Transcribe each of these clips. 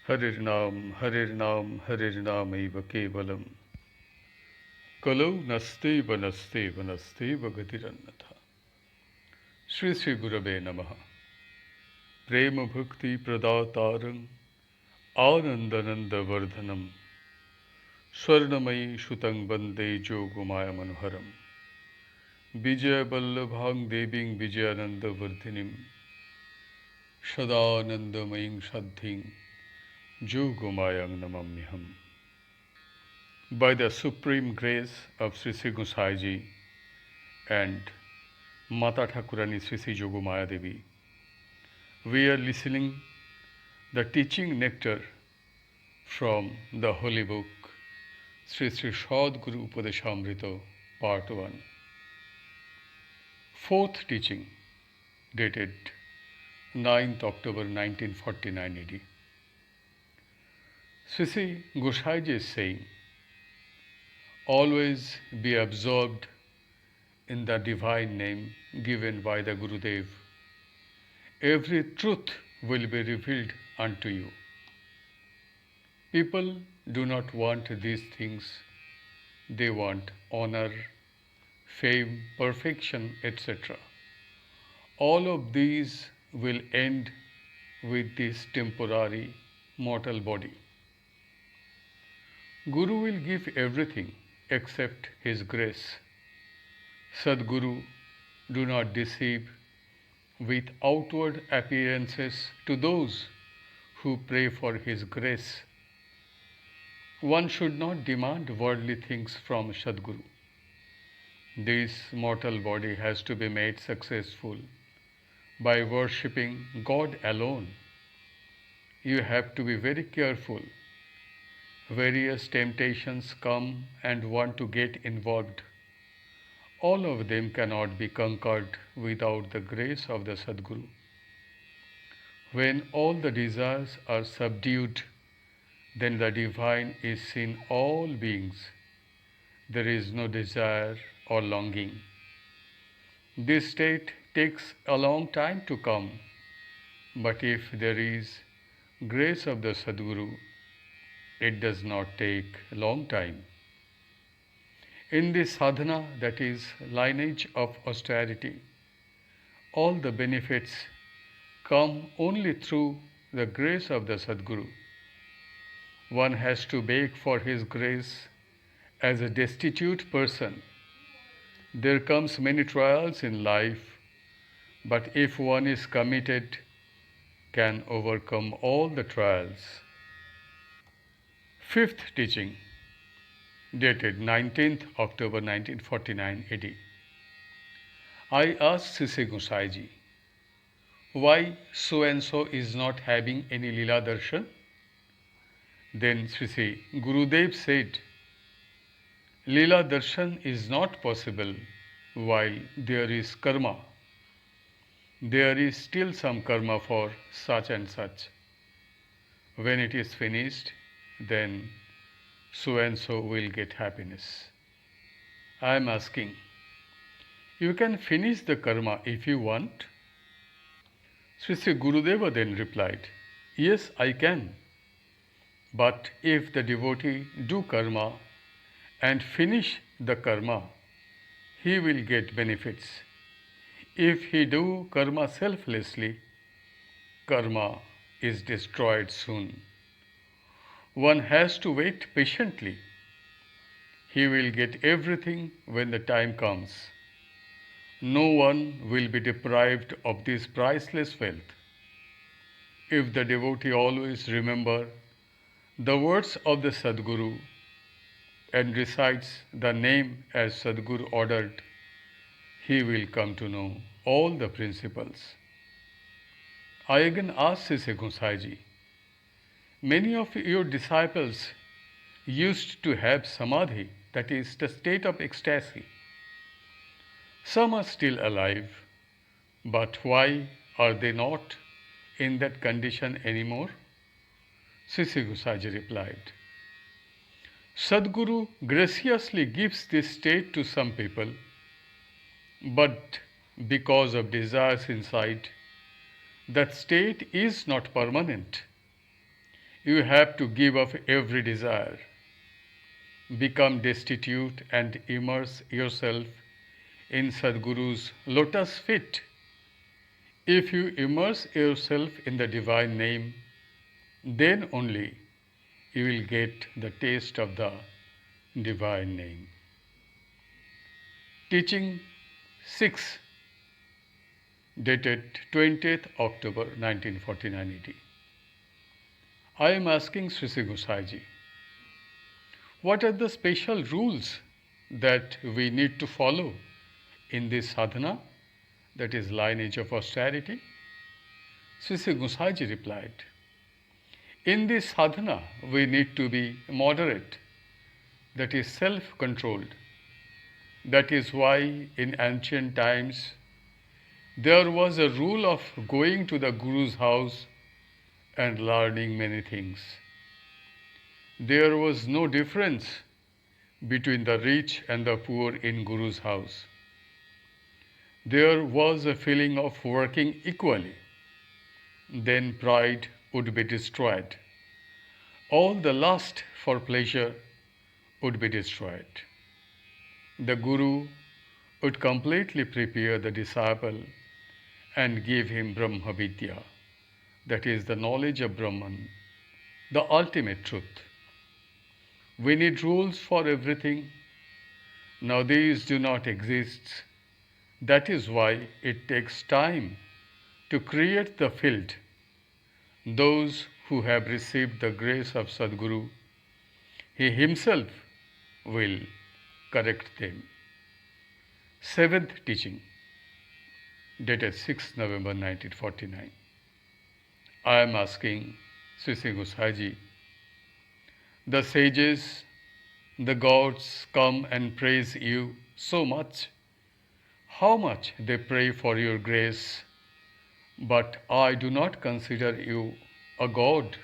Harir Nam Eva Kevalam Kalau Naste Gatiranatha. Sri Gurave Namaha. Prema Bhakti Pradataram Anandananda Vardhanam Swarnamayi Shutang Bande Jogumaya Manoharam Vijaya Vallabhang Deving Vijayananda Vardhinim Sadanandamaying Saddhing Jogumayang Namamyaham. By the supreme grace of Sri Gosaiji and Mata Thakurani Sri Jogumaya Devi, we are listening the teaching nectar from the holy book Sri Sadguru Upadeshamrita, Part 1. Fourth teaching, dated 9th October 1949 AD. Sri Gosaiji is saying, always be absorbed in the divine name given by the Gurudev. Every truth will be revealed unto you. People do not want these things. They want honor, fame, perfection, etc. All of these will end with this temporary mortal body. Guru will give everything except his grace. Sadguru do not deceive with outward appearances to those who pray for his grace. One should not demand worldly things from Sadguru. This mortal body has to be made successful by worshipping God alone. You have to be very careful. Various temptations come and want to get involved. All of them cannot be conquered without the grace of the Sadguru. When all the desires are subdued, then the divine is in all beings. There is no desire or longing. This state takes a long time to come, but if there is grace of the Sadguru, it does not take a long time. In this sadhana, that is lineage of austerity, all the benefits come only through the grace of the Sadguru. One has to beg for his grace as a destitute person. There comes many trials in life, but if one is committed, can overcome all the trials. Fifth teaching, dated 19th October 1949 AD. I asked Sri Gosaiji, why so and so is not having any Leela darshan? Then Sri Gurudev said, Leela darshan is not possible while there is karma. There is still some karma for such and such. When it is finished, then so and so will get happiness. I am asking, you can finish the karma if you want? Sri Gurudeva then replied, yes, I can. But if the devotee do karma and finish the karma, he will get benefits. If he do karma selflessly, karma is destroyed soon. One has to wait patiently. He will get everything when the time comes. No one will be deprived of this priceless wealth. If the devotee always remember the words of the Sadguru and recites the name as Sadguru ordered, he will come to know all the principles. I again asked Sri Gosaiji, many of your disciples used to have samadhi, that is the state of ecstasy. Some are still alive, but why are they not in that condition anymore? Sri Gosaiji replied, Sadguru graciously gives this state to some people, but because of desires inside, that state is not permanent. you have to give up every desire, become destitute, and immerse yourself in Sadguru's lotus feet. If you immerse yourself in the divine name, then only you will get the taste of the divine name. Teaching 6, dated 20th October 1949 AD. I am asking Sri Gosaiji, what are the special rules that we need to follow in this sadhana, that is lineage of austerity? Sri Gosaiji replied, in this sadhana we need to be moderate, that is self-controlled. That is why in ancient times there was a rule of going to the Guru's house and learning many things. There was no difference between the rich and the poor in Guru's house. There was a feeling of working equally. Then pride would be destroyed. All the lust for pleasure would be destroyed. The Guru would completely prepare the disciple and give him Brahma Vidya, that is the knowledge of Brahman, the ultimate truth. We need rules for everything. Now these do not exist. That is why it takes time to create the field. Those who have received the grace of Sadguru, he himself will correct them. 7th teaching, dated 6 November 1949. I am asking Sri Gosaiji, the sages, the gods come and praise you so much. How much they pray for your grace, but I do not consider you a god.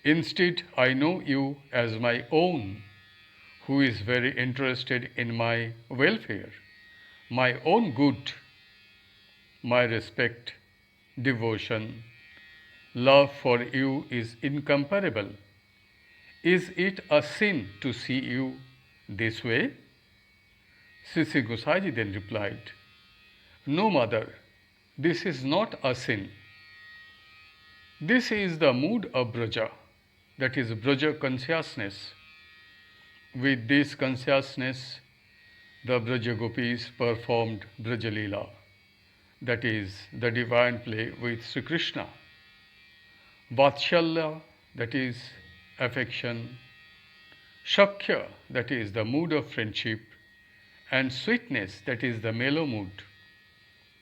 Instead, I know you as my own, who is very interested in my welfare, my own good. My respect, devotion, love for you is incomparable. Is it a sin to see you this way? Sri Gosaiji then replied, no, mother, this is not a sin. This is the mood of Braja, that is Braja consciousness. With this consciousness, the Braja Gopis performed Braja Leela, that is the divine play with Sri Krishna. Vatshalya, that is affection. Shakhya, that is the mood of friendship. And sweetness, that is the mellow mood.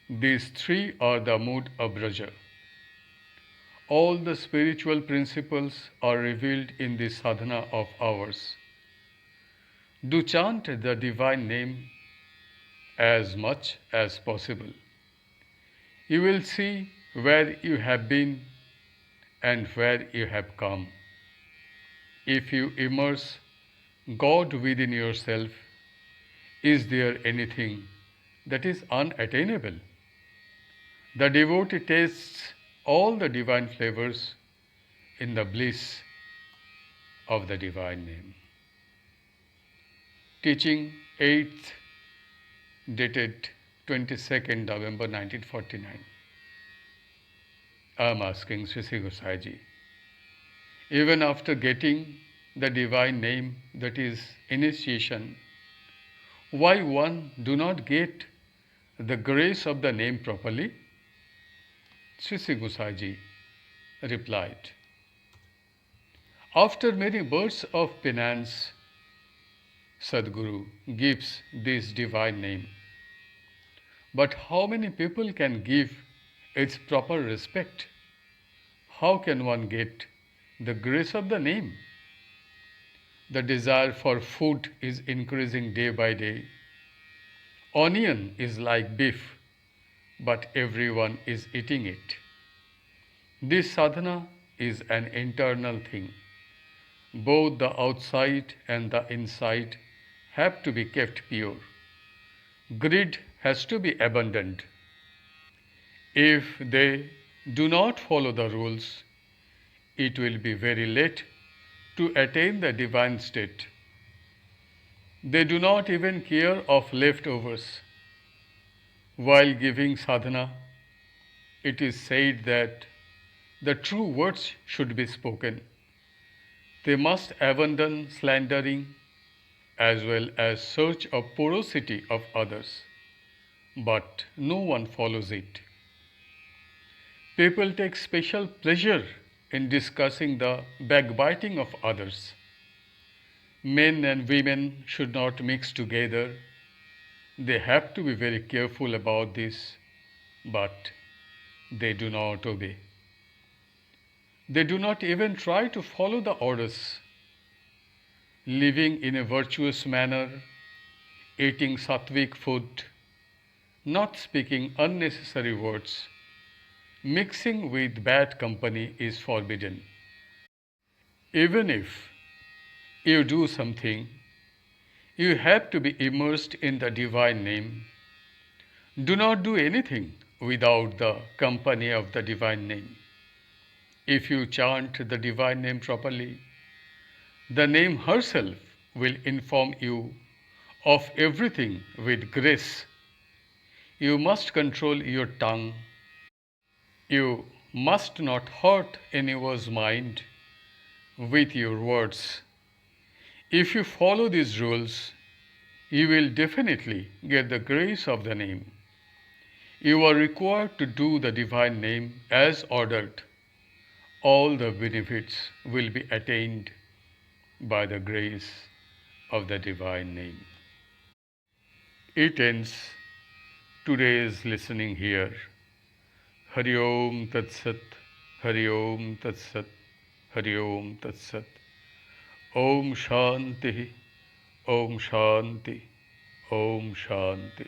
These three are the mood of Braja. All the spiritual principles are revealed in this sadhana of ours. Do chant the divine name as much as possible. You will see where you have been and where you have come. If you immerse God within yourself, is there anything that is unattainable? The devotee tastes all the divine flavors in the bliss of the divine name. Teaching 8th, dated 22nd November 1949. I am asking Sri Gosaiji, even after getting the divine name, that is initiation, why one do not get the grace of the name properly? Sri Gosaiji replied, after many births of penance, Sadguru gives this divine name. But how many people can give its proper respect? How can one get the grace of the name? The desire for food is increasing day by day. Onion is like beef, but everyone is eating it. This sadhana is an internal thing. Both the outside and the inside have to be kept pure. Greed has to be abandoned. If they do not follow the rules, it will be very late to attain the divine state. They do not even care of leftovers. While giving sadhana, it is said that the true words should be spoken. They must abandon slandering as well as search of porosity of others. But no one follows it. People take special pleasure in discussing the backbiting of others. Men and women should not mix together. They have to be very careful about this, but they do not obey. They do not even try to follow the orders. Living in a virtuous manner, eating sattvic food, not speaking unnecessary words, mixing with bad company is forbidden. Even if you do something, you have to be immersed in the divine name. Do not do anything without the company of the divine name. If you chant the divine name properly, the name herself will inform you of everything with grace. You must control your tongue. You must not hurt anyone's mind with your words. If you follow these rules, you will definitely get the grace of the name. You are required to do the divine name as ordered. All the benefits will be attained by the grace of the divine name. It ends today's listening here. Hari Om Tat Sat, Hari Om Tat Sat, Hari Om Tat Sat. Om Shanti, Om Shanti, Om Shanti.